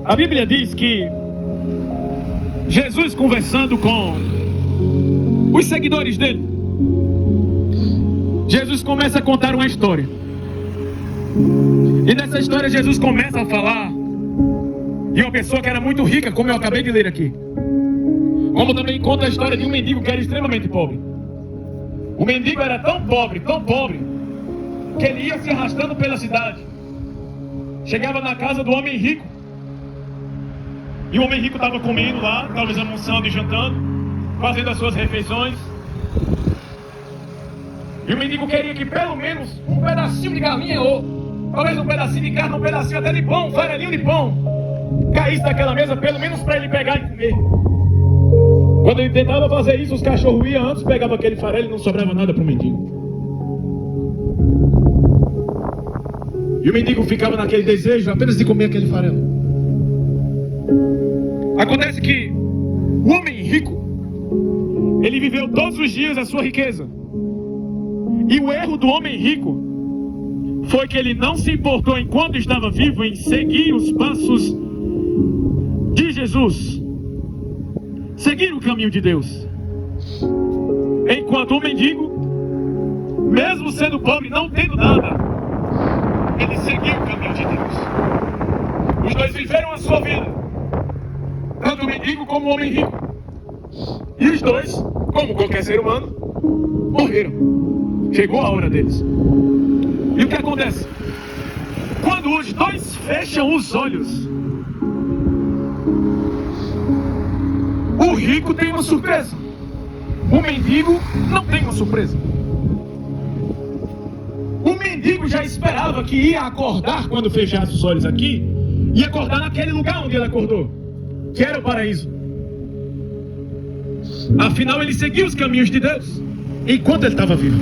A Bíblia diz que Jesus, conversando com os seguidores dele, Jesus começa a contar uma história. E nessa história Jesus começa a falar de uma pessoa que era muito rica, como eu acabei de ler aqui. Como também conta a história de um mendigo que era extremamente pobre. O mendigo era tão pobre, que ele ia se arrastando pela cidade. Chegava na casa do homem rico. E o homem rico estava comendo lá, talvez almoçando e jantando, fazendo as suas refeições. E o mendigo queria que pelo menos um pedacinho de galinha, ou talvez um pedacinho de carne, um pedacinho até de pão, um farelinho de pão, caísse daquela mesa, pelo menos para ele pegar e comer. Quando ele tentava fazer isso, os cachorros iam antes, pegavam aquele farelo e não sobrava nada para o mendigo. E o mendigo ficava naquele desejo apenas de comer aquele farelo. Acontece que o homem rico, ele viveu todos os dias a sua riqueza. E o erro do homem rico foi que ele não se importou enquanto estava vivo em seguir os passos de Jesus, seguir o caminho de Deus. Enquanto o mendigo, mesmo sendo pobre, não tendo nada, ele seguiu o caminho de Deus. Os dois viveram a sua vida, tanto o mendigo como o homem rico. E os dois, como qualquer ser humano, morreram. Chegou a hora deles. E o que acontece? Quando os dois fecham os olhos, o rico tem uma surpresa. O mendigo não tem uma surpresa. O mendigo já esperava que ia acordar quando fechasse os olhos aqui, e acordar naquele lugar onde ele acordou, que era o paraíso. Afinal, ele seguiu os caminhos de Deus enquanto ele estava vivo.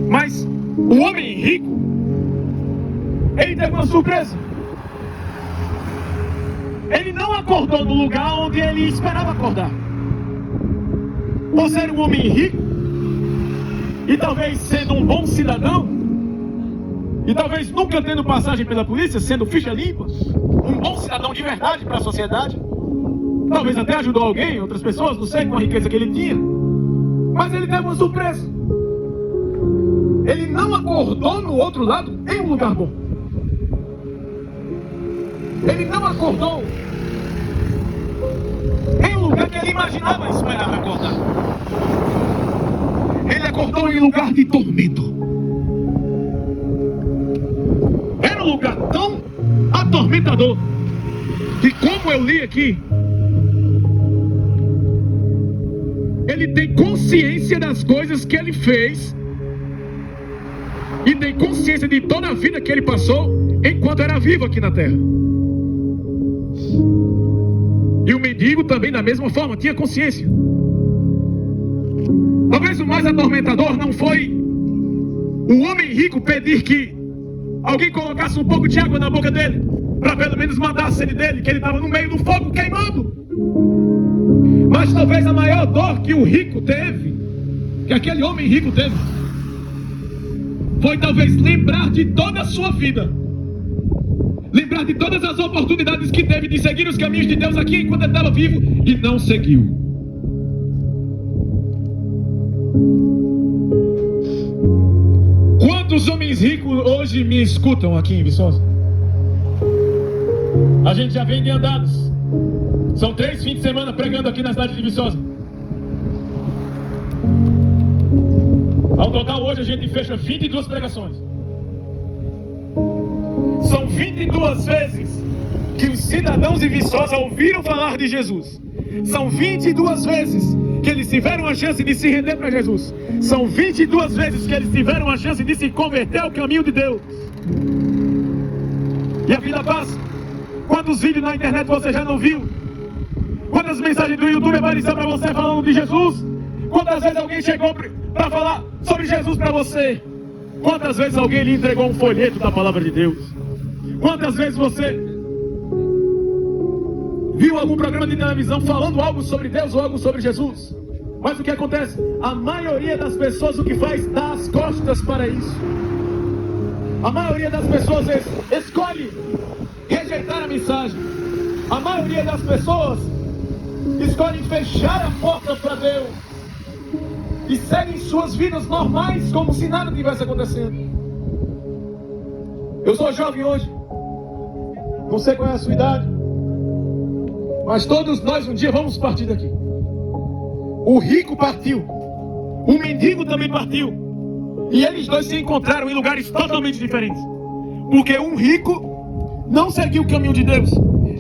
Mas o homem rico, ele teve uma surpresa. Ele não acordou no lugar onde ele esperava acordar. Por ser um homem rico, e talvez sendo um bom cidadão, e talvez nunca tendo passagem pela polícia, sendo ficha limpa, um bom cidadão de verdade para a sociedade, talvez até ajudou alguém, outras pessoas, não sei, com a riqueza que ele tinha. Mas ele teve uma surpresa. Ele não acordou no outro lado em um lugar bom. Ele não acordou em um lugar que ele imaginava e esperava acordar. Ele acordou em um lugar de tormento. Era um lugar tão atormentador que, como eu li aqui, ele tem consciência das coisas que ele fez e tem consciência de toda a vida que ele passou enquanto era vivo aqui na terra. E o mendigo também, da mesma forma, tinha consciência. Talvez o mais atormentador não foi o homem rico pedir que alguém colocasse um pouco de água na boca dele, para pelo menos matar a sede dele, que ele estava no meio do fogo queimando. Mas talvez a maior dor que o rico teve, que aquele homem rico teve, foi talvez lembrar de toda a sua vida, lembrar de todas as oportunidades que teve de seguir os caminhos de Deus aqui enquanto ele estava vivo e não seguiu. Quantos homens ricos hoje me escutam aqui em Viçosa? A gente já vem de andados. São 3 fins de semana pregando aqui na cidade de Viçosa. Ao total hoje a gente fecha 22 pregações. São 22 vezes que os cidadãos de Viçosa ouviram falar de Jesus. São 22 vezes que eles tiveram a chance de se render para Jesus. São 22 vezes que eles tiveram a chance de se converter ao caminho de Deus. E a vida passa. Quantos vídeos na internet você já não viu? Quantas mensagens do YouTube apareceram para você falando de Jesus? Quantas vezes alguém chegou para falar sobre Jesus para você? Quantas vezes alguém lhe entregou um folheto da palavra de Deus? Quantas vezes você viu algum programa de televisão falando algo sobre Deus ou algo sobre Jesus? Mas o que acontece? A maioria das pessoas o que faz? Dá as costas para isso. A maioria das pessoas escolhe rejeitar a mensagem. A maioria das pessoas escolhem fechar a porta para Deus e seguem suas vidas normais como se nada tivesse acontecendo. Eu sou jovem hoje, não sei qual é a sua idade, mas todos nós um dia vamos partir daqui. O rico partiu, o mendigo também partiu, e eles dois se encontraram em lugares totalmente diferentes, porque um rico não seguiu o caminho de Deus,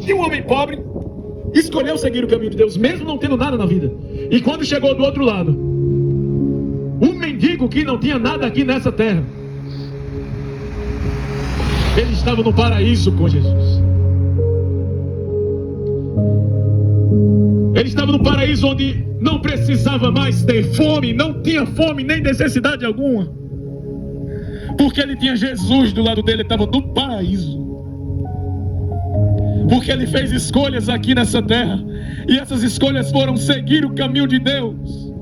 e um homem pobre escolheu seguir o caminho de Deus, mesmo não tendo nada na vida. E quando chegou do outro lado, um mendigo que não tinha nada aqui nessa terra, ele estava no paraíso com Jesus. Ele estava no paraíso onde não precisava mais ter fome, não tinha fome nem necessidade alguma, porque ele tinha Jesus do lado dele, ele estava no paraíso. Porque ele fez escolhas aqui nessa terra, e essas escolhas foram seguir o caminho de Deus.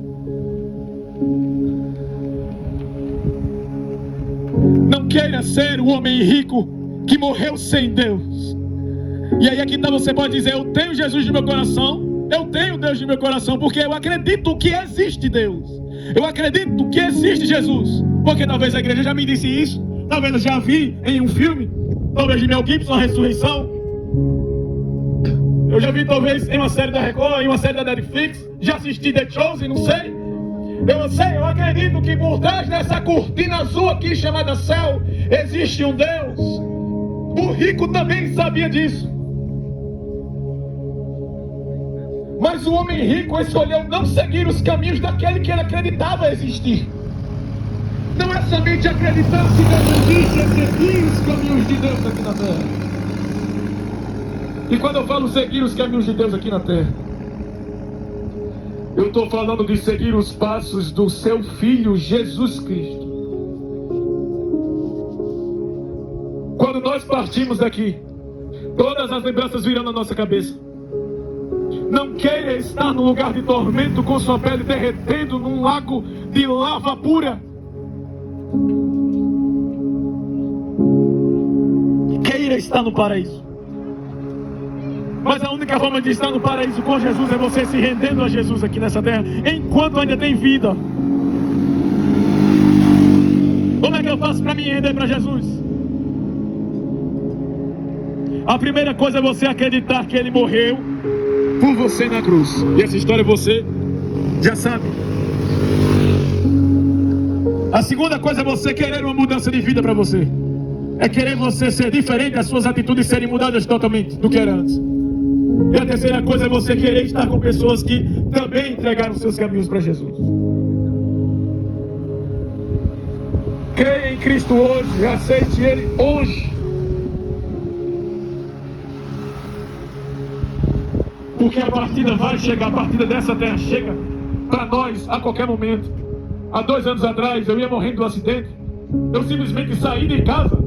Não queira ser o homem rico que morreu sem Deus. E aí aqui você pode dizer: eu tenho Jesus no meu coração, eu tenho Deus no meu coração, porque eu acredito que existe Deus, eu acredito que existe Jesus. Porque talvez a igreja já me disse isso, talvez eu já vi em um filme, talvez de Mel Gibson, A Ressurreição. Eu já vi talvez em uma série da Record, em uma série da Netflix, já assisti The Chosen, não sei. Eu acredito que por trás dessa cortina azul aqui chamada céu, existe um Deus. O rico também sabia disso. Mas o homem rico escolheu não seguir os caminhos daquele que ele acreditava existir. Não é somente acreditar que Deus existe, é seguir os caminhos de Deus aqui na terra. E quando eu falo seguir os caminhos de Deus aqui na terra, eu estou falando de seguir os passos do seu Filho Jesus Cristo. Quando nós partimos daqui, todas as lembranças virão na nossa cabeça. Não queira estar num lugar de tormento com sua pele derretendo num lago de lava pura. Queira estar no paraíso. Mas a única forma de estar no paraíso com Jesus é você se rendendo a Jesus aqui nessa terra, enquanto ainda tem vida. Como é que eu faço para me render para Jesus? A primeira coisa é você acreditar que Ele morreu por você na cruz. E essa história você já sabe. A segunda coisa é você querer uma mudança de vida para você. É querer você ser diferente, as suas atitudes serem mudadas totalmente do que era antes. E a terceira coisa é você querer estar com pessoas que também entregaram seus caminhos para Jesus. Creia em Cristo hoje, aceite Ele hoje. Porque a partida vai chegar, a partida dessa terra chega para nós a qualquer momento. Há 2 anos atrás eu ia morrendo de um acidente. Eu simplesmente saí de casa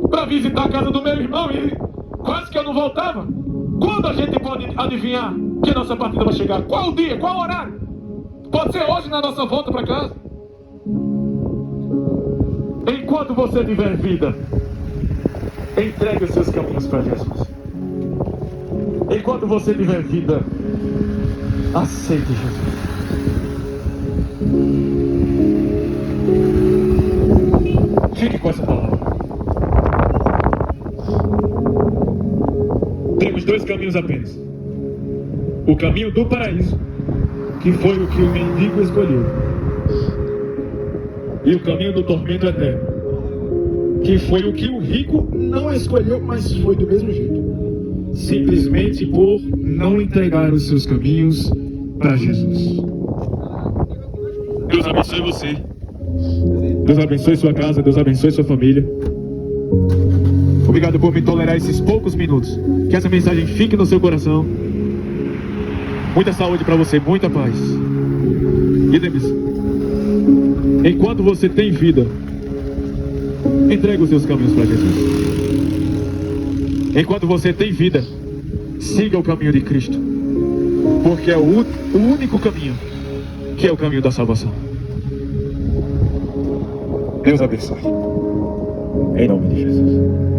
para visitar a casa do meu irmão e quase que eu não voltava. Quando a gente pode adivinhar que a nossa partida vai chegar? Qual o dia? Qual o horário? Pode ser hoje na nossa volta para casa. Enquanto você tiver vida, entregue os seus caminhos para Jesus. Enquanto você tiver vida, aceite Jesus. Fique com essa palavra. Temos 2 caminhos apenas. O caminho do paraíso, que foi o que o mendigo escolheu, e o caminho do tormento eterno, que foi o que o rico não escolheu, mas foi do mesmo jeito, simplesmente por não entregar os seus caminhos para Jesus. Deus abençoe você. Deus abençoe sua casa. Deus abençoe sua família. Obrigado por me tolerar esses poucos minutos. Que essa mensagem fique no seu coração. Muita saúde para você, muita paz. E lembre-se, enquanto você tem vida, entregue os seus caminhos para Jesus. Enquanto você tem vida, siga o caminho de Cristo, porque é o único caminho, que é o caminho da salvação. Deus abençoe. Em nome de Jesus.